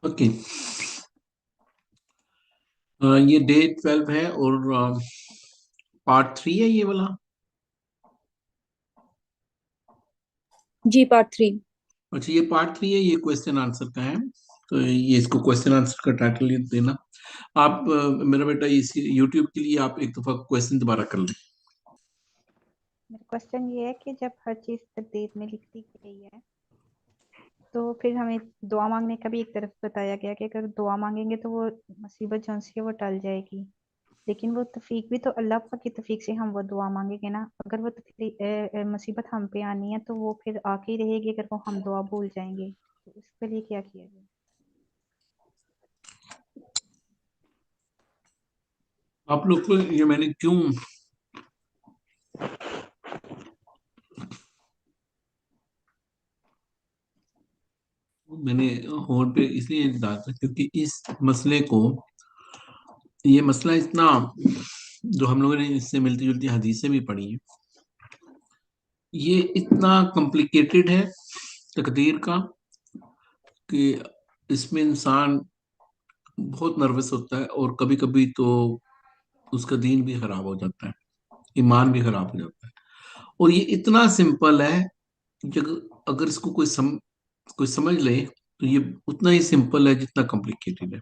Okay. یہ day 12 ہے اور پارٹ 3 ہے یہ والا. جی پارٹ 3. اچھا یہ پارٹ 3 ہے, یہ کوشچن آنسر کا ہے. تو یہ اس کو کوشچن آنسر کا ٹائٹل دینا. آپ میرا بیٹا اس یوٹیوب کے لیے آپ ایک دفعہ کوشچن دوبارہ کر لیں. میرا کوشچن یہ ہے کہ جب ہر چیز تقدیر میں لکھ دی گئی ہے تو پھر ہمیں دعا مانگنے کا بھی ایک طرف بتایا گیا کہ اگر دعا مانگیں گے تو وہ مصیبت جو سی ہے وہ ٹل جائے گی, لیکن وہ توفیق بھی تو اللہ پاک کی توفیق سے ہم وہ دعا مانگیں گے نا. اگر وہ مصیبت ہم پہ آنی ہے تو وہ پھر آ کے ہی رہے گی اگر وہ ہم دعا بھول جائیں گے, تو اس کے لیے کیا کیا جائے؟ آپ لوگ کو یہ میں نے کیوں ہون پہ اس لیے ڈالا کیونکہ اس مسئلے کو, یہ مسئلہ اتنا جو ہم لوگوں نے اس سے ملتی جلتی حدیثیں بھی پڑھی ہیں, یہ اتنا کمپلیکیٹڈ ہے تقدیر کا کہ اس میں انسان بہت نروس ہوتا ہے, اور کبھی کبھی تو اس کا دین بھی خراب ہو جاتا ہے, ایمان بھی خراب ہو جاتا ہے. اور یہ اتنا سمپل ہے کہ اگر اس کو کوئی سمجھ لے تو یہ اتنا ہی سمپل ہے جتنا کمپلیکیٹڈ ہے.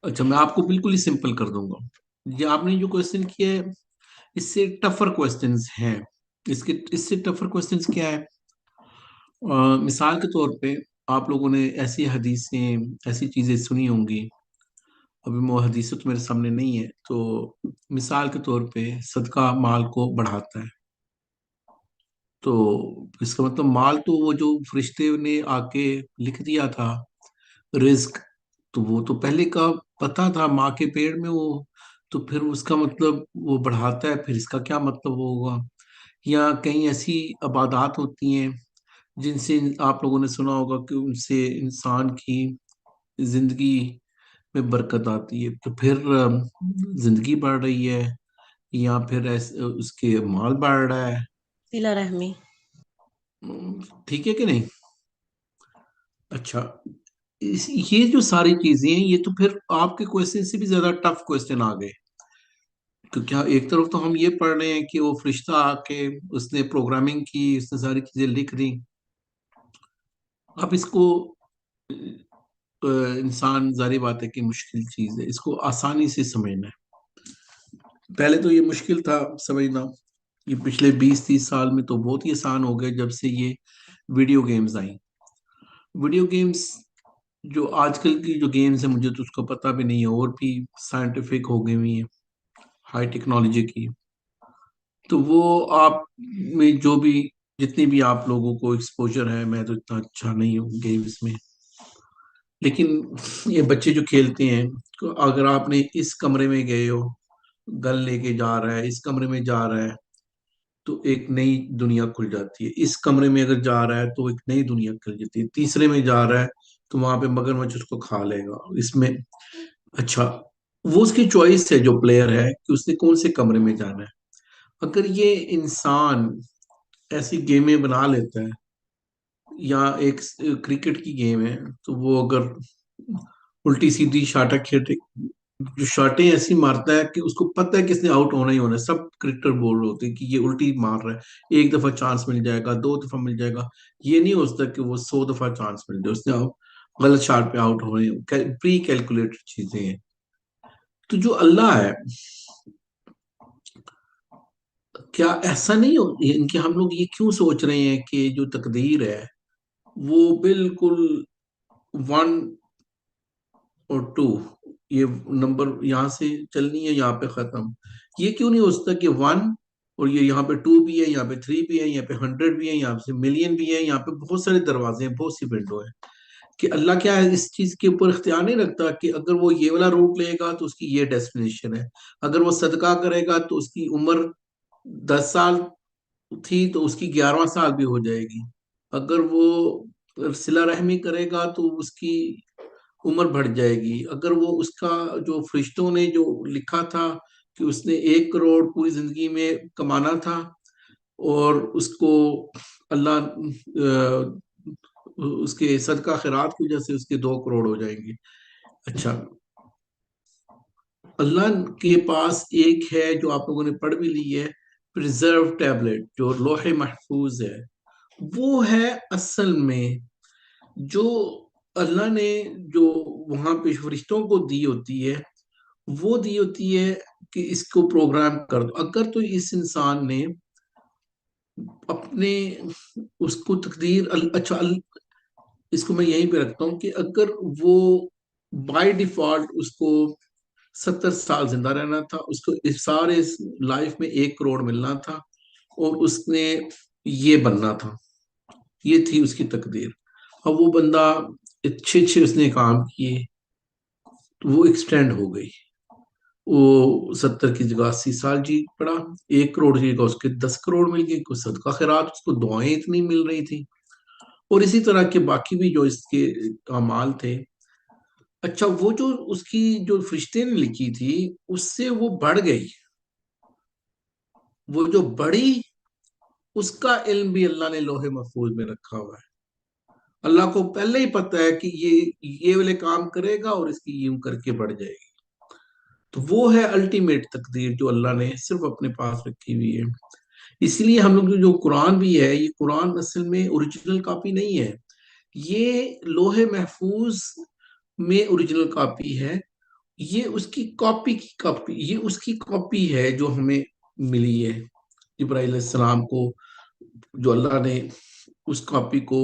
اچھا میں آپ کو بالکل ہی سمپل کر دوں گا. یہ آپ نے جو کوشچن کیا ہے اس سے ٹفر کوشچنز ہیں. اس سے ٹفر کوشچنز کیا ہے؟ مثال کے طور پہ آپ لوگوں نے ایسی حدیثیں, ایسی چیزیں سنی ہوں گی, ابھی وہ حدیثیں تو میرے سامنے نہیں ہے, تو مثال کے طور پہ صدقہ مال کو بڑھاتا ہے. تو اس کا مطلب مال تو وہ جو فرشتے نے آ کے لکھ دیا تھا رزق, تو وہ تو پہلے کا پتا تھا ماں کے پیڑ میں وہ, تو پھر اس کا مطلب وہ بڑھاتا ہے, پھر اس کا کیا مطلب ہوگا؟ یا کہیں ایسی عبادات ہوتی ہیں جن سے آپ لوگوں نے سنا ہوگا کہ ان سے انسان کی زندگی میں برکت آتی ہے, تو پھر زندگی بڑھ رہی ہے, یا پھر اس کے مال بڑھ رہا ہے. صلہ رحمی. ٹھیک ہے کہ نہیں؟ اچھا یہ جو ساری چیزیں ہیں یہ تو پھر آپ کے کوشچن سے بھی زیادہ ٹف کوشچن آ گئے, کیونکہ ایک طرف تو ہم یہ پڑھ رہے ہیں کہ وہ فرشتہ آ کے اس نے پروگرامنگ کی, اس نے ساری چیزیں لکھ دی. اب اس کو انسان ظاہری بات ہے کہ مشکل چیز ہے, اس کو آسانی سے سمجھنا ہے. پہلے تو یہ مشکل تھا سمجھنا, یہ پچھلے 20-30 سال میں تو بہت ہی آسان ہو گئے جب سے یہ ویڈیو گیمز آئیں. ویڈیو گیمز جو آج کل کی جو گیمز ہیں مجھے تو اس کو پتہ بھی نہیں ہے, اور بھی سائنٹیفک ہو گئی ہوئی ہیں, ہائی ٹیکنالوجی کی. تو وہ آپ میں جو بھی جتنی بھی آپ لوگوں کو ایکسپوجر ہے, میں تو اتنا اچھا نہیں ہوں گیمز میں, لیکن یہ بچے جو کھیلتے ہیں, اگر آپ نے اس کمرے میں گئے ہو, گن لے کے جا رہا ہے, اس کمرے میں جا رہا ہے, تو ایک نئی دنیا کھل جاتی ہے. اس کمرے میں اگر جا رہا ہے تو ایک نئی دنیا کھل جاتی ہے. تیسرے میں جا رہا ہے تو وہاں پہ مگرمچھ اس کو کھا لے گا. اس میں اچھا وہ اس کی چوائس ہے جو پلیئر ہے کہ اس نے کون سے کمرے میں جانا ہے. اگر یہ انسان ایسی گیمیں بنا لیتا ہے, یا ایک کرکٹ کی گیم ہے, تو وہ اگر الٹی سیدھی شاٹیں کھیلتے, جو شاٹیں ایسی مارتا ہے کہ اس کو پتہ ہے کس نے آؤٹ ہونا ہی ہونا ہے. سب کرکٹر بول رہے ہوتے ہیں کہ یہ الٹی مار رہا ہے, ایک دفعہ چانس مل جائے گا, 2 دفعہ مل جائے گا. یہ نہیں ہو سکتا کہ وہ 100 دفعہ چانس مل جائے, اس نے غلط شاٹ پہ آؤٹ ہونے, پری کیلکولیٹڈ چیزیں ہیں. تو جو اللہ ہے, کیا ایسا نہیں ہو ان کے, ہم لوگ یہ کیوں سوچ رہے ہیں کہ جو تقدیر ہے وہ بالکل 1 اور 2, یہ نمبر یہاں سے چلنی ہے یہاں پہ ختم. یہ کیوں نہیں ہو سکتا کہ 1 اور یہ یہاں پہ 2 بھی ہے, یہاں پہ 3 بھی ہے, یہاں پہ 100 بھی ہے, یہاں پہ ملین بھی ہے, یہاں پہ بہت سارے دروازے ہیں, بہت سی ونڈو ہے. کہ اللہ کیا ہے اس چیز کے اوپر اختیار نہیں رکھتا کہ اگر وہ یہ والا روٹ لے گا تو اس کی یہ ڈیسٹینیشن ہے, اگر وہ صدقہ کرے گا تو اس کی عمر 10 سال تھی تو اس کی 11واں سال بھی ہو جائے گی, اگر وہ صلہ رحمی کرے گا تو اس کی عمر بڑھ جائے گی, اگر وہ اس کا جو فرشتوں نے جو لکھا تھا کہ اس نے 1 کروڑ پوری زندگی میں کمانا تھا, اور اس کو اللہ اس کے صدقہ خیرات کی وجہ سے اس کے 2 کروڑ ہو جائیں گے. اچھا، اللہ کے پاس ایک ہے جو آپ لوگوں نے پڑھ بھی لی ہے، پریزرو ٹیبلٹ، جو لوح محفوظ ہے. وہ ہے اصل میں جو اللہ نے جو وہاں پہ فرشتوں کو دی ہوتی ہے، وہ دی ہوتی ہے کہ اس کو پروگرام کر دو. اگر تو اس انسان نے اپنے اس کو تقدیر اچھا اس کو میں یہیں پہ رکھتا ہوں کہ اگر وہ بائی ڈیفالٹ اس کو 70 سال زندہ رہنا تھا، اس کو اس سارے لائف میں 1 کروڑ ملنا تھا، اور اس نے یہ بننا تھا، یہ تھی اس کی تقدیر. اب وہ بندہ اچھے اچھے اس نے کام کیے تو وہ ایکسٹینڈ ہو گئی، وہ 70 کی جگہ 80 سال جی پڑا، 1 کروڑ کی جگہ اس کے 10 کروڑ مل گئے. کوئی صدقہ خیرات، اس کو دعائیں اتنی مل رہی تھی، اور اسی طرح کے باقی بھی جو اس کے اعمال تھے. اچھا، وہ جو اس کی جو فرشتے نے لکھی تھی اس سے وہ بڑھ گئی، وہ جو بڑی اس کا علم بھی اللہ نے لوح محفوظ میں رکھا ہوا ہے. اللہ کو پہلے ہی پتہ ہے کہ یہ والے کام کرے گا اور اس کی یوں کر کے بڑھ جائے گی. تو وہ ہے الٹیمیٹ تقدیر جو اللہ نے صرف اپنے پاس رکھی ہوئی ہے. اسی لیے ہم لوگ جو قرآن بھی ہے، یہ قرآن اصل میں اوریجنل کاپی نہیں ہے، یہ لوح محفوظ میں اوریجنل کاپی ہے. یہ اس کی کاپی یہ اس کی کاپی ہے جو ہمیں ملی ہے جبرائیل علیہ السلام کو، جو اللہ نے اس کاپی کو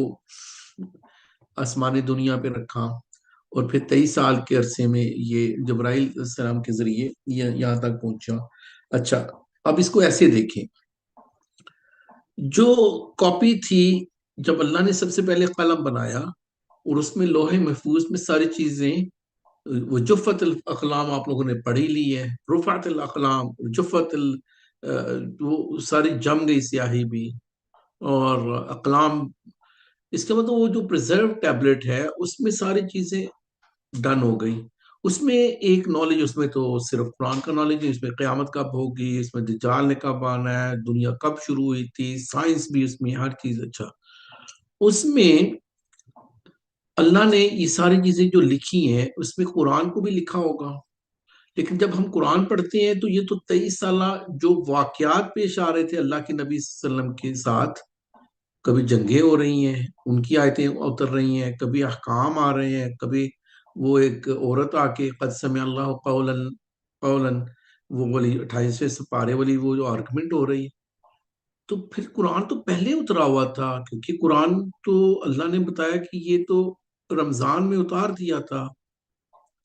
آسمانی دنیا پہ رکھا، اور پھر 23 سال کے عرصے میں یہ جبرائیل علیہ السلام کے ذریعے یہاں تک پہنچا. اچھا، اب اس کو ایسے دیکھیں، جو کاپی تھی جب اللہ نے سب سے پہلے قلم بنایا اور اس میں لوح محفوظ میں ساری چیزیں، وہ جفت الاقلام آپ لوگوں نے پڑھی لی ہے، رفعت الاقلام، وہ ساری جم گئی سیاہی بھی، اور اقلام. اس کا مطلب وہ جو پریزرو ٹیبلٹ ہے اس میں ساری چیزیں ڈن ہو گئی. اس میں ایک نالج، اس میں تو صرف قرآن کا نالج ہے، اس میں قیامت کب ہوگی، اس میں دجال نے کب آنا ہے، دنیا کب شروع ہوئی تھی، سائنس بھی اس میں، ہر چیز. اچھا، اس میں اللہ نے یہ ساری چیزیں جو لکھی ہیں اس میں قرآن کو بھی لکھا ہوگا. لیکن جب ہم قرآن پڑھتے ہیں تو یہ تو 23 سالہ جو واقعات پیش آ رہے تھے اللہ کے نبی صلی اللہ علیہ وسلم کے ساتھ، کبھی جنگیں ہو رہی ہیں، ان کی آیتیں اتر رہی ہیں، کبھی احکام آ رہے ہیں، کبھی وہ ایک عورت آ کے قد سمع اللہ قولا قولا، وہ والی 28ویں سپارے والی وہ جو آرگومنٹ ہو رہی ہے. تو پھر قرآن تو پہلے اترا ہوا تھا، کیونکہ قرآن تو اللہ نے بتایا کہ یہ تو رمضان میں اتار دیا تھا.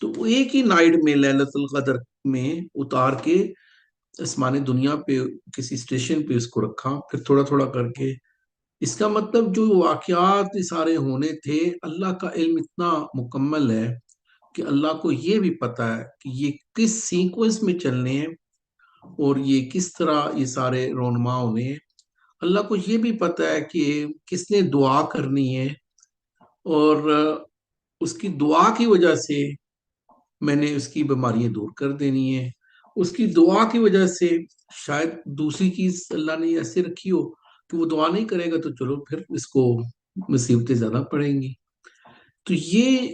تو وہ ایک ہی نائٹ میں لیلۃ القدر میں اتار کے آسمانی دنیا پہ کسی اسٹیشن پہ اس کو رکھا، پھر تھوڑا تھوڑا کر کے. اس کا مطلب جو واقعات سارے ہونے تھے، اللہ کا علم اتنا مکمل ہے کہ اللہ کو یہ بھی پتا ہے کہ یہ کس سیکوینس میں چلنے ہیں اور یہ کس طرح یہ سارے رونما ہونے ہیں. اللہ کو یہ بھی پتا ہے کہ کس نے دعا کرنی ہے، اور اس کی دعا کی وجہ سے میں نے اس کی بیماریاں دور کر دینی ہے. اس کی دعا کی وجہ سے شاید دوسری چیز اللہ نے ایسے رکھی ہو کہ وہ دعا نہیں کرے گا تو چلو پھر اس کو مصیبتیں زیادہ پڑیں گی. تو یہ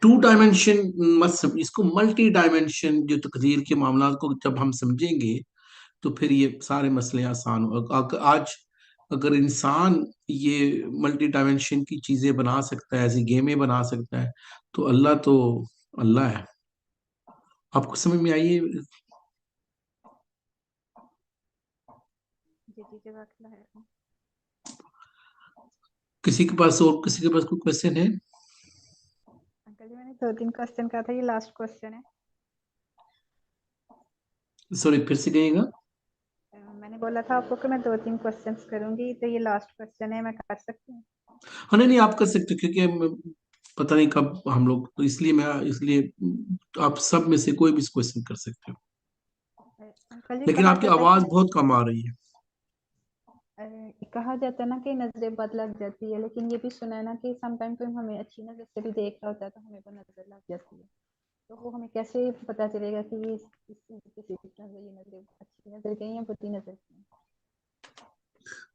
2 ڈائمینشن، اس کو ملٹی ڈائمینشن جو تقدیر کے معاملات کو جب ہم سمجھیں گے تو پھر یہ سارے مسئلے آسان ہو. آج اگر انسان یہ ملٹی ڈائمینشن کی چیزیں بنا سکتا ہے، ایسی گیمیں بنا سکتا ہے، تو اللہ ہے. آپ کو سمجھ میں آئیے؟ جی جی، جزاک اللہ خیر. کسی کے پاس کوئی کوشچن ہے؟ انکل جی، میں نے 2-3 کوشچن کہا تھا، یہ لاسٹ کوشچن ہے. سوری، پھر سے کہیے گا. میں نے بولا تھا آپ کو کہ میں 2-3 کوشچنس کروں گی، تو یہ لاسٹ کوشچن ہے، میں کر سکتی ہوں؟ ہاں، نہیں آپ کر سکتے، کیونکہ پتہ نہیں کب ہم لوگ، تو اس لیے آپ سب میں سے کوئی بھی کوشچن کر سکتے ہو، انکل جی، لیکن کہا آپ کی جاتا آواز بہت کم آ رہی ہے. کہا جاتا ہے نا کہ نظریں بد لگ جاتی ہے، لیکن یہ بھی سنا ہے نا کہ سم ٹائم کوئی ہمیں اچھی نظر سے بھی دیکھ رہا ہوتا ہے تو ہمیں وہ نظر لگ جاتی ہے. تو وہ ہمیں کیسے پتا چلے گا کہ یہ اس چیز کی نظر یہ نظریں اچھی نظر گئی ہیں بری نظر گئی ہیں؟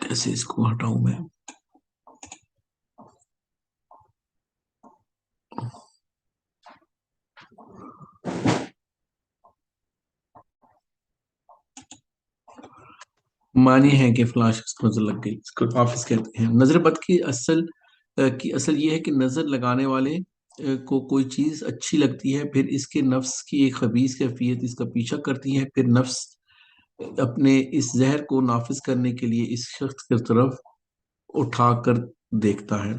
کیسے اس کو ہٹاؤں میں؟ معنی ہے کہ فلاش اس کو نظر لگ گئی، اس کو حافظ کہتے ہیں۔ نظر بد کی اصل یہ ہے کہ نظر لگانے والے کو کوئی چیز اچھی لگتی ہے، پھر اس کے نفس کی ایک خبیث کیفیت اس کا پیچھا کرتی ہے، پھر نفس اپنے اس زہر کو نافذ کرنے کے لیے اس شخص کی طرف اٹھا کر دیکھتا ہے۔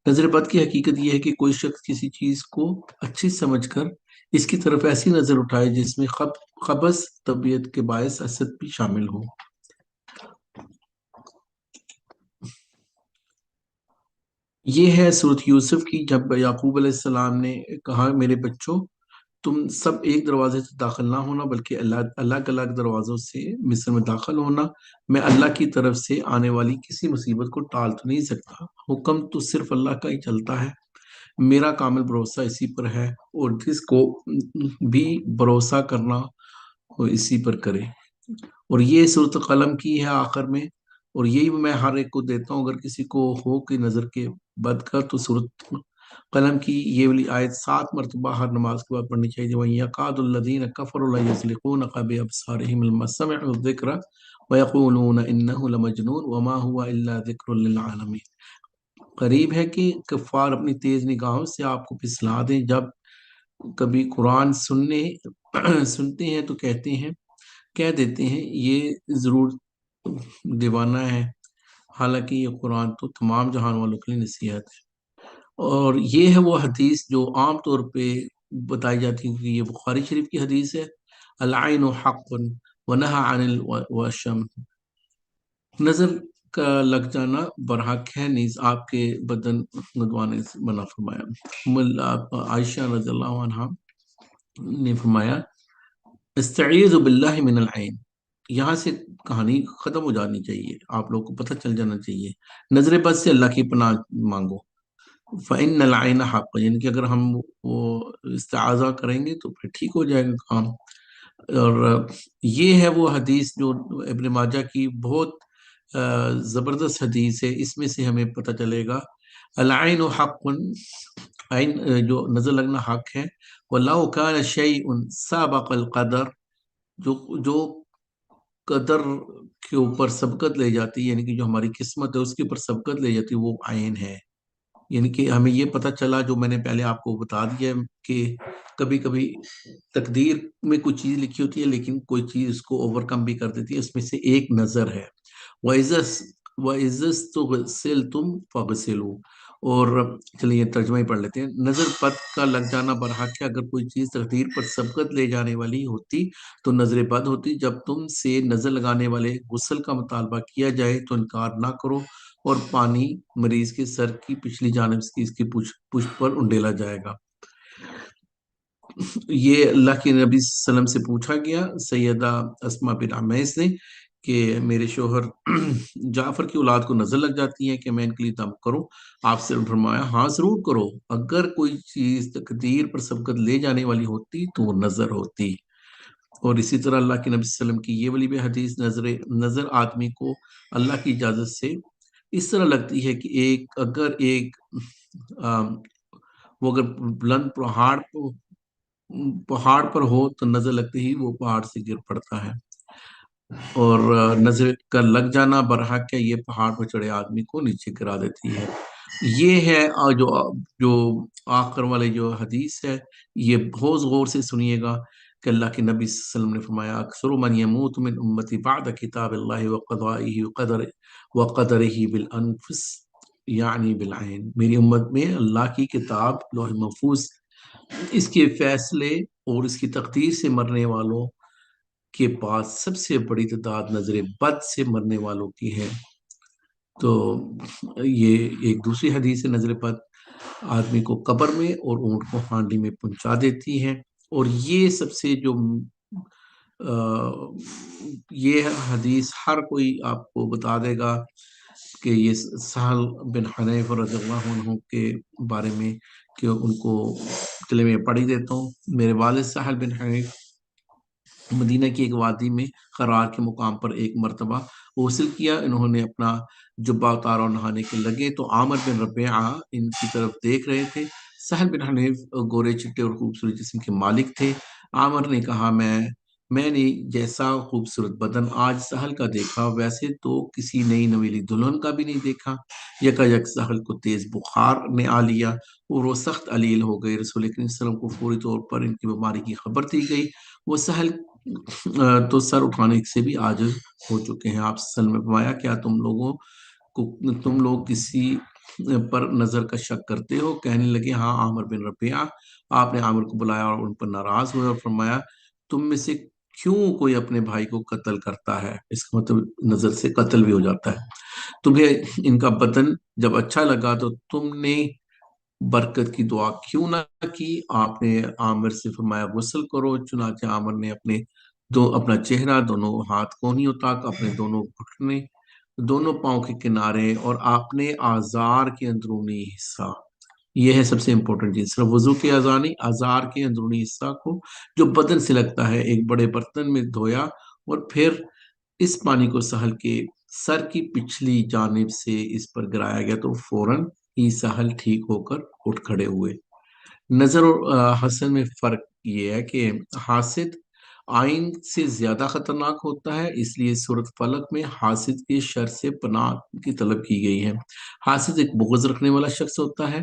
نظر بد کی حقیقت یہ ہے کہ کوئی شخص کسی چیز کو اچھی سمجھ کر اس کی طرف ایسی نظر اٹھائے جس میں خبث طبیعت کے باعث حسد بھی شامل ہو۔ یہ ہے صورت یوسف کی، جب یعقوب علیہ السلام نے کہا میرے بچوں تم سب ایک دروازے سے داخل نہ ہونا بلکہ الگ الگ دروازوں سے مصر میں داخل ہونا، میں اللہ کی طرف سے آنے والی کسی مصیبت کو ٹال تو نہیں سکتا، حکم تو صرف اللہ کا ہی چلتا ہے، میرا کامل بھروسہ اسی پر ہے اور جس کو بھی بھروسہ کرنا وہ اسی پر کرے۔ اور یہ صورت قلم کی ہے آخر میں، اور یہی میں ہر ایک کو دیتا ہوں، اگر کسی کو ہو کہ نظر کے بد کا تو صورت قلم کی یہ والی آیت 7 مرتبہ ہر نماز کے بعد پڑھنی چاہیے۔ وَيَكَادُ الَّذِينَ كَفَرُوا لَيُزْلِقُونَكَ بِأَبْصَارِهِمْ لَمَّا سَمِعُوا الذِّكْرَ وَيَقُولُونَ إِنَّهُ لَمَجْنُونٌ وَمَا هُوَ إِلَّا ذِكْرٌ لِّلْعَالَمِينَ۔ قریب ہے کہ کفار اپنی تیز نگاہوں سے آپ کو پھسلا دیں، جب کبھی قرآن سنتے ہیں تو کہہ دیتے ہیں یہ ضرور دیوانہ ہے، حالانکہ یہ قرآن تو تمام جہان والوں کے لیے نصیحت ہے۔ اور یہ ہے وہ حدیث جو عام طور پہ بتائی جاتی ہے، کہ یہ بخاری شریف کی حدیث ہے، العین حق ونہى عن الوشم، نظر کا لگ جانا برحق ہے، نیز آپ کے بدن گدوانے سے منع فرمایا۔ عائشہ رضی اللہ عنہ نے فرمایا استعیذ باللہ من العین، یہاں سے کہانی ختم ہو جانی چاہیے، آپ لوگ کو پتہ چل جانا چاہیے، نظر بد سے اللہ کی پناہ مانگو۔ فَإِنَّ الْعَيْنَ حَقٌّ، یعنی کہ اگر ہم وہ استعاذہ کریں گے تو پھر ٹھیک ہو جائے گا کام۔ اور یہ ہے وہ حدیث جو ابن ماجہ کی بہت زبردست حدیث ہے، اس میں سے ہمیں پتہ چلے گا العین حق، عین جو نظر لگنا حق ہے، وَلَوْ كَانَ شَيْءٌ سَابَقَ الْقَدَرَ، جو قدر کے اوپر سبقت لے جاتی ہے، یعنی کہ جو ہماری قسمت ہے اس کے اوپر سبقت لے جاتی ہے، وہ عین ہے۔ یعنی کہ ہمیں یہ پتہ چلا جو میں نے پہلے آپ کو بتا دیا کہ کبھی کبھی تقدیر میں کوئی چیز لکھی ہوتی ہے لیکن کوئی چیز اس کو اوور کم بھی کر دیتی ہے، اس میں سے ایک نظر ہے۔ وَإِذَا اسْتُغْسِلْتُمْ فَاغْسِلُوا، اور چلیے ترجمہ ہی پڑھ لیتے ہیں۔ نظر بد کا لگ جانا برحق ہے، اگر کوئی چیز تقدیر پر سبقت لے جانے والی ہوتی تو نظر بد ہوتی، جب تم سے نظر لگانے والے غسل کا مطالبہ کیا جائے تو انکار نہ کرو، اور پانی مریض کے سر کی پچھلی جانب سے اس کی پشت پر انڈیلا جائے گا۔ یہ اللہ کے نبی صلی اللہ علیہ وسلم سے پوچھا گیا سیدہ اسماء بن عمیس نے کہ میرے شوہر جعفر کی اولاد کو نظر لگ جاتی ہے کہ میں ان کے لیے دم کروں، آپ سے فرمایا ہاں ضرور کرو، اگر کوئی چیز تقدیر پر سبقت لے جانے والی ہوتی تو وہ نظر ہوتی۔ اور اسی طرح اللہ کے نبی صلی اللہ علیہ وسلم کی یہ والی بھی حدیث، نظر آدمی کو اللہ کی اجازت سے اس طرح لگتی ہے کہ وہ اگر بلند پہاڑ پر ہو تو نظر لگتے ہی وہ پہاڑ سے گر پڑتا ہے، اور نظر کا لگ جانا برحق ہے، یہ پہاڑ پر چڑھے آدمی کو نیچے گرا دیتی ہے۔ یہ ہے جو آخر والے جو حدیث ہے، یہ بہت غور سے سنیے گا کہ اللہ کے نبی صلی اللہ علیہ وسلم نے فرمایا اکثر من یموت من امتی بعد کتاب اللہ وقضائہ وقدرہ بالانفس یعنی بالعین، میری امت میں اللہ کی کتاب لوح محفوظ اس کے فیصلے اور اس کی تقدیر سے مرنے والوں کے پاس سب سے بڑی تعداد نظر بد سے مرنے والوں کی ہے۔ تو یہ ایک دوسری حدیث ہے، نظر بد آدمی کو قبر میں اور اونٹ کو ہانڈی میں پہنچا دیتی ہے۔ اور یہ سب سے جو یہ حدیث ہر کوئی آپ کو بتا دے گا کہ یہ سہل بن حنیف رضی اللہ عنہ کے بارے میں، کہ ان کو چلے میں پڑھ ہی دیتا ہوں۔ میرے والد سہل بن حنیف مدینہ کی ایک وادی میں قرار کے مقام پر ایک مرتبہ غسل کیا، انہوں نے اپنا جبہ اتارا اور نہانے کے لگے تو عامر بن ربیعہ ان کی طرف دیکھ رہے تھے۔ سہل بن حنیف گورے چٹے اور خوبصورت جسم کے مالک تھے۔ عامر نے کہا، میں نے جیسا خوبصورت بدن آج سہل کا دیکھا ویسے تو کسی نئی نویلی دلہن کا بھی نہیں دیکھا۔ یکا یک سہل کو تیز بخار نے آ لیا اور وہ سخت علیل ہو گئے۔ رسول کریم صلی اللہ علیہ وسلم کو فوری طور پر ان کی بیماری کی خبر دی گئی۔ وہ سہل تو سر اٹھانے سے بھی عاجز ہو چکے ہیں۔ آپ صلی اللہ علیہ وسلم نے فرمایا، کیا تم لوگ کسی پر نظر کا شک کرتے ہو؟ کہنے لگے، ہاں عامر بن ربیعہ۔ آپ نے عامر کو بلایا اور ان پر ناراض ہوئے اور فرمایا، تم میں سے کیوں کوئی اپنے بھائی کو قتل کرتا ہے؟ اس کا مطلب نظر سے قتل بھی ہو جاتا ہے۔ تمہیں ان کا بدن جب اچھا لگا تو تم نے برکت کی دعا کیوں نہ کی؟ آپ نے عامر سے فرمایا، غسل کرو۔ چنانچہ عامر نے اپنا چہرہ، دونوں ہاتھ کونیوں تک، اپنے دونوں گھٹنے، دونوں پاؤں کے کنارے اور اپنے آزار کے اندرونی حصہ، یہ ہے سب سے امپورٹنٹ چیز، صرف وضو کے اعضاء نہیں، آزار کے اندرونی حصہ کو جو بدن سے لگتا ہے، ایک بڑے برتن میں دھویا اور پھر اس پانی کو سہل کے سر کی پچھلی جانب سے اس پر گرایا گیا تو فوراً ہی سہل ٹھیک ہو کر اٹھ کھڑے ہوئے۔ نظر اور حسد میں فرق یہ ہے کہ حاسد آئین سے زیادہ خطرناک ہوتا ہے، اس لیے سورۃ فلق میں حاسد کے شر سے پناہ کی طلب کی گئی ہے۔ حاسد ایک بغض رکھنے والا شخص ہوتا ہے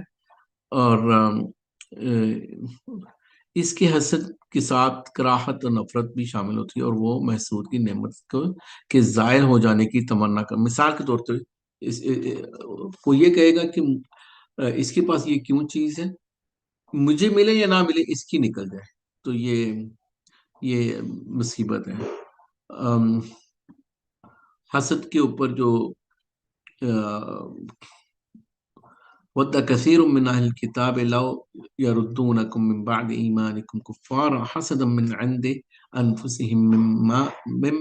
اور اس کے حسد کے ساتھ کراہت اور نفرت بھی شامل ہوتی ہے اور وہ محسود کی نعمت کے ظاہر ہو جانے کی تمنا کر، مثال کے طور پہ کوئی یہ کہے گا کہ اس کے پاس یہ کیوں چیز ہے، مجھے ملے یا نہ ملے اس کی نکل جائے، تو یہ مصیبت ہے۔ حسد کے اوپر جو وَدَّ كَثِيرٌ مِّنْ أَهْلِ الْكِتَابِ لَوْ يَرُدُّونَكُم مِّن بَعْدِ إِيمَانِكُمْ كُفَّارًا حَسَدًا مِّنْ عِندِ أَنفُسِهِم مِّن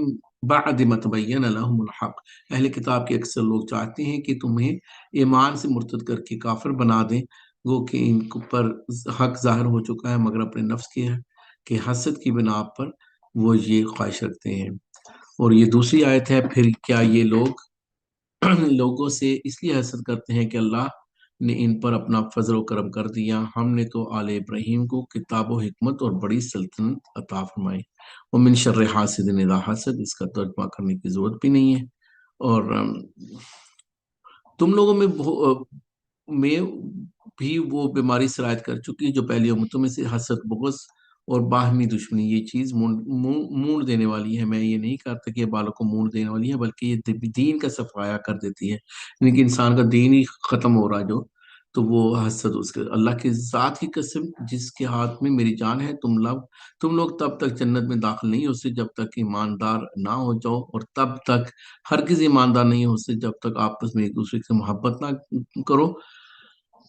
بَعْدِ مَا تَبَيَّنَ لَهُمُ الْحَقُّ۔ اہل کتاب کے اکثر لوگ چاہتے ہیں کہ تمہیں ایمان سے مرتد کر کے کافر بنا دیں، گو کہ ان پر حق ظاہر ہو چکا ہے، مگر اپنے نفس کے حسد کی بنا پر وہ یہ خواہش رکھتے ہیں۔ اور یہ دوسری آیت ہے، پھر کیا یہ لوگ لوگوں سے اس لیے حسد کرتے ہیں کہ اللہ نے ان پر اپنا فضل و کرم کر دیا، ہم نے تو آل ابراہیم کو کتاب و حکمت اور بڑی سلطنت عطا فرمائی۔ ومن شر حاسد اذا حسد، اس کا ترجمہ کرنے کی ضرورت بھی نہیں ہے۔ اور تم لوگوں میں بھی وہ بیماری سرایت کر چکی جو پہلی امتوں میں سے حسد، بغض اور باہمی دشمنی، یہ چیز مونڈ دینے والی ہے۔ میں یہ نہیں کہتا کہ یہ بالوں کو مونڈ دینے والی ہے، بلکہ یہ دین کا صفایا کر دیتی ہے، یعنی کہ انسان کا دین ہی ختم ہو رہا ہے تو وہ حسد اس کے، اللہ کی ذات کی قسم جس کے ہاتھ میں میری جان ہے، تم لوگ تب تک جنت میں داخل نہیں ہو سکتے جب تک ایماندار نہ ہو جاؤ، اور تب تک ہرگز ایماندار نہیں ہو سکتے جب تک آپس میں ایک دوسرے سے محبت نہ کرو۔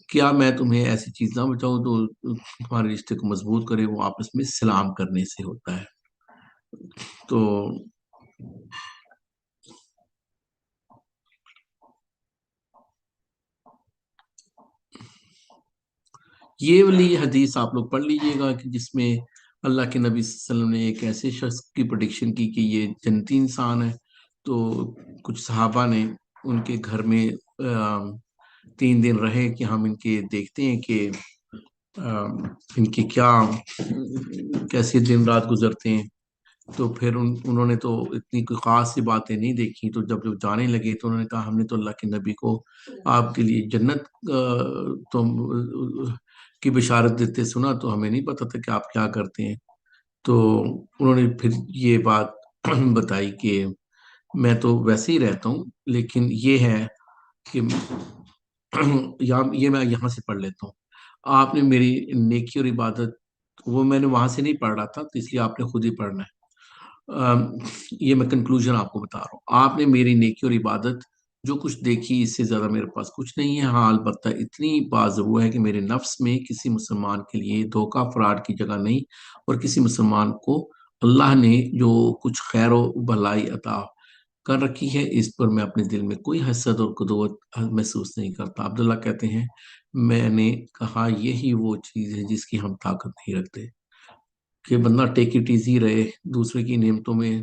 کیا میں تمہیں ایسی چیز نہ بتاؤں تو تمہارے رشتے کو مضبوط کرے؟ وہ آپس میں سلام کرنے سے ہوتا ہے۔ تو یہ والی حدیث آپ لوگ پڑھ لیجئے گا کہ جس میں اللہ کے نبی صلی اللہ علیہ وسلم نے ایک ایسے شخص کی پریڈکشن کی کہ یہ جنتی انسان ہے، تو کچھ صحابہ نے ان کے گھر میں 3 دن رہے کہ ہم ان کے دیکھتے ہیں کہ ان کی کیسے دن رات گزرتے ہیں۔ تو پھر انہوں نے تو اتنی کوئی خاص سی باتیں نہیں دیکھی، تو جب جانے لگے تو انہوں نے کہا، ہم نے تو اللہ کے نبی کو آپ کے لیے جنت کی بشارت دیتے سنا، تو ہمیں نہیں پتا تھا کہ آپ کیا کرتے ہیں۔ تو انہوں نے پھر یہ بات بتائی کہ میں تو ویسے ہی رہتا ہوں، لیکن یہ ہے کہ یہ میں یہاں سے پڑھ لیتا ہوں، آپ نے میری نیکی اور عبادت، وہ میں نے وہاں سے نہیں پڑھ رہا تھا تو اس لیے آپ نے خود ہی پڑھنا ہے۔ یہ میں کنکلوژن آپ کو بتا رہا ہوں، آپ نے میری نیکی اور عبادت جو کچھ دیکھی اس سے زیادہ میرے پاس کچھ نہیں ہے، ہاں البتہ اتنی بات ضرور ہے کہ میرے نفس میں کسی مسلمان کے لیے دھوکہ فراڈ کی جگہ نہیں، اور کسی مسلمان کو اللہ نے جو کچھ خیر و بھلائی عطا کر رکھی ہے اس پر میں اپنے دل میں کوئی حسد اور قدوت محسوس نہیں کرتا۔ عبداللہ کہتے ہیں، میں نے کہا یہی وہ چیز ہے جس کی ہم طاقت نہیں رکھتے۔ کہ بندہ ٹیک اٹ ایزی رہے، دوسرے کی نعمتوں میں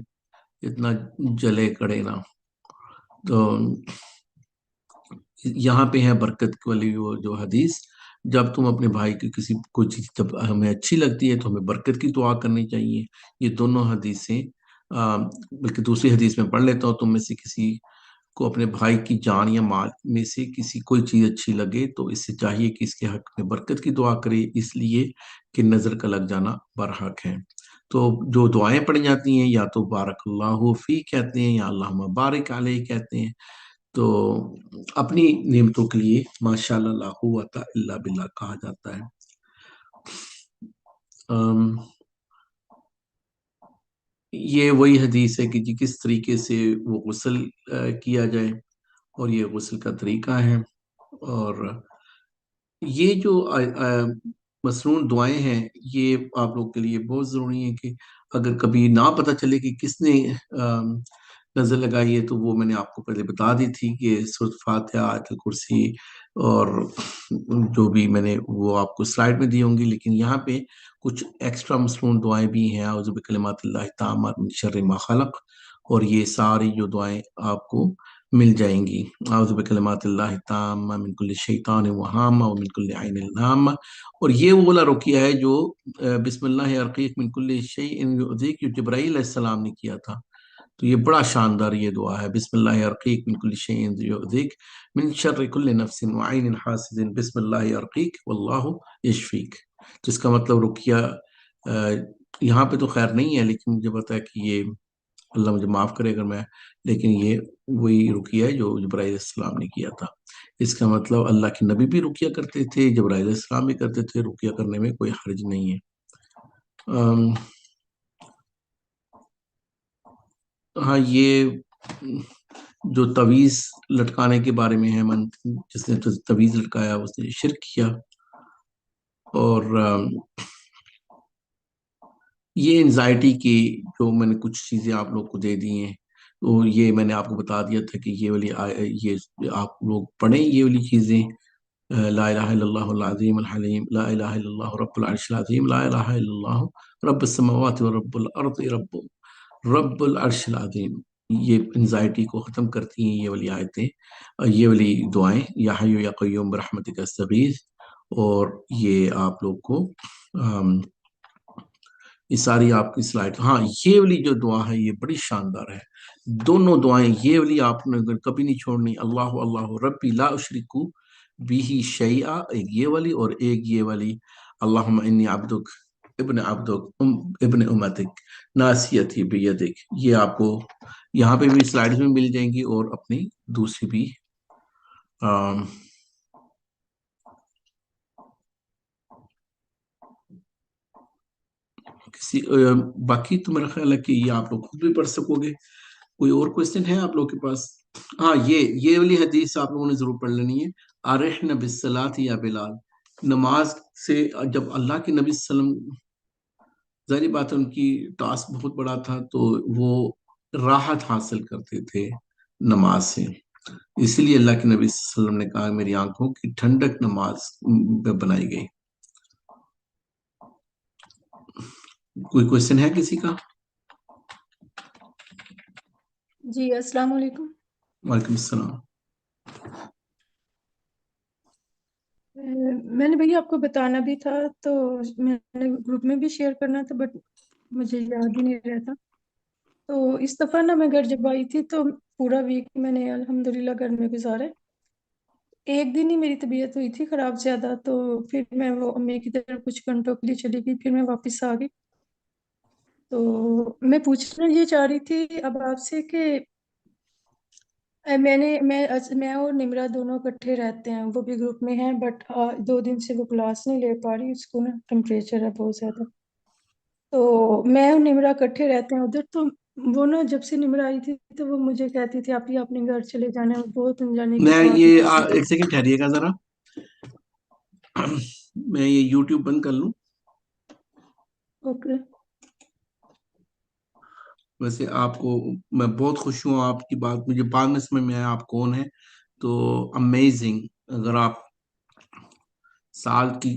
اتنا جلے کرے نا. تو یہاں پہ ہے برکت والی وہ جو حدیث، جب تم اپنے بھائی کی کسی کوئی چیز جب ہمیں اچھی لگتی ہے تو ہمیں برکت کی دعا کرنی چاہیے. یہ دونوں حدیثیں بلکہ دوسری حدیث میں پڑھ لیتا ہوں، تم میں سے کسی کو اپنے بھائی کی جان یا مال میں سے کسی کوئی چیز اچھی لگے تو اس سے چاہیے کہ اس کے حق میں برکت کی دعا کرے، اس لیے کہ نظر کا لگ جانا برحق ہے. تو جو دعائیں پڑھی جاتی ہیں یا تو بارک اللہ فی کہتے ہیں یا اللہم بارک علیہ کہتے ہیں. تو اپنی نعمتوں کے لیے ماشاء اللہ لا قوت الا باللہ کہا جاتا ہے. یہ وہی حدیث ہے کہ جی کس طریقے سے وہ غسل کیا جائے، اور یہ غسل کا طریقہ ہے. اور یہ جو مسنون دعائیں ہیں یہ آپ لوگ کے لیے بہت ضروری ہے کہ اگر کبھی نہ پتہ چلے کہ کس نے نظر لگائی ہے تو وہ میں نے آپ کو پہلے بتا دی تھی کہ سورۃ فاتحہ، آیت الکرسی اور جو بھی میں نے وہ آپ کو سلائیڈ میں دی ہوں گی. لیکن یہاں پہ کچھ ایکسٹرا مسنون دعائیں بھی ہیں، اعوذ بکلمات اللہ التامات من شر ما خلق، اور یہ ساری جو دعائیں آپ کو مل جائیں گی. اعوذ بکلمات اللہ التامات من کل شیطان وہامہ ومن کل عین لامہ. اور یہ وہ والا رقیہ ہے جو بسم اللہ ارقیک من کل شیء یؤذیک جو جبرائیل علیہ السلام نے کیا تھا. تو یہ بڑا شاندار یہ دعا ہے، بسم اللہ ارقیک من کل شیء یؤذیک من شر کل نفس وعین حاسد بسم اللہ ارقیک واللہ یشفیک. تو اس کا مطلب رقیہ یہاں پہ تو خیر نہیں ہے، لیکن مجھے پتا ہے کہ یہ اللہ مجھے معاف کرے اگر میں، لیکن یہ وہی رقیہ ہے جو جبرائیل علیہ السلام نے کیا تھا. اس کا مطلب اللہ کے نبی بھی رقیہ کرتے تھے، جبرائیل علیہ السلام بھی کرتے تھے، رقیہ کرنے میں کوئی حرج نہیں ہے. ہاں یہ جو تعویذ لٹکانے کے بارے میں ہے، جس نے تعویذ لٹکایا اس نے شرک کیا. اور یہ انزائٹی کی جو میں نے کچھ چیزیں آپ لوگ کو دے دی ہیں، تو یہ میں نے آپ کو بتا دیا تھا کہ یہ والی یہ آپ لوگ پڑھیں یہ والی چیزیں، لا الہ الا اللہ العظیم الحلیم، لا الہ الا اللہ رب العرش العظیم، لا الہ الا اللہ رب السماوات ورب الارض رب العرش العظیم. یہ انزائٹی کو ختم کرتی ہیں یہ والی آیتیں، یہ والی دعائیں، یا حی یا قیوم برحمتک استغیث. اور یہ آپ لوگ کو یہ ساری آپ کی سلائڈ. ہاں یہ والی جو دعا ہے یہ بڑی شاندار ہے. دونوں دعائیں یہ والی آپ نے کبھی نہیں چھوڑنی. اللہ اللہ ربی لا اشرک بھی شیئا، ایک یہ والی، اور ایک یہ والی اللہم انی عبدک ابن عبدک ابن امتک ناسیتی بیدک. یہ آپ کو یہاں پہ بھی سلائڈز میں مل جائیں گی، اور اپنی دوسری بھی باقی تو میرا خیال ہے کہ یہ آپ لوگ خود بھی پڑھ سکو گے. کوئی اور کوئسچن ہے آپ لوگ کے پاس؟ ہاں یہ والی حدیث آپ لوگوں نے ضرور پڑھ لینی ہے. ارحنا بالصلاۃ یا بلال، نماز سے جب اللہ کے نبی صلی اللہ علیہ وسلم، ظاہری بات ہے ان کی ٹاسک بہت بڑا تھا تو وہ راحت حاصل کرتے تھے نماز سے، اسی لیے اللہ کے نبی صلی اللہ علیہ وسلم نے کہا میری آنکھوں کی ٹھنڈک نماز بنائی گئی. کوئی کوئسچن ہے کسی کا؟ جی السلام علیکم. وعلیکم السلام. میں نے بھئی آپ کو بتانا بھی تھا، تو میں نے گروپ میں بھی شیئر کرنا تھا، بٹ مجھے یاد ہی نہیں رہتا. تو اس دفعہ نا میں گھر جب آئی تھی تو پورا ویک میں نے الحمدللہ گھر میں گزارے. ایک دن ہی میری طبیعت ہوئی تھی خراب زیادہ، تو پھر میں وہ امی کی طرف کچھ گھنٹوں کے لیے چلی گئی، پھر میں واپس آ گئی. تو میں پوچھنا یہ چاہ رہی تھی اب آپ سے کہ میں اور نمرا دونوں اکٹھے رہتے ہیں، وہ بھی گروپ میں ہیں، بٹ 2 دن سے وہ کلاس نہیں لے پا رہی، اس کو نا ٹمپریچر ہے بہت زیادہ. تو میں اور نمرا اکٹھے رہتے ہیں ادھر. تو وہ نا جب سے نمرا آئی تھی تو وہ مجھے کہتی تھی آپ ہی اپنے گھر چلے جانا ہے، بہت انجانے کی میں بات یہ ہوتی تھی. ایک سیکنڈ ٹھہریے گا ذرا، میں یہ یوٹیوب بند کر لوں. اوکے. ویسے آپ کو میں بہت خوش ہوں، آپ کی بات مجھے بعد میں سمجھ میں آیا آپ کون ہیں. تو امیزنگ، اگر آپ سال کی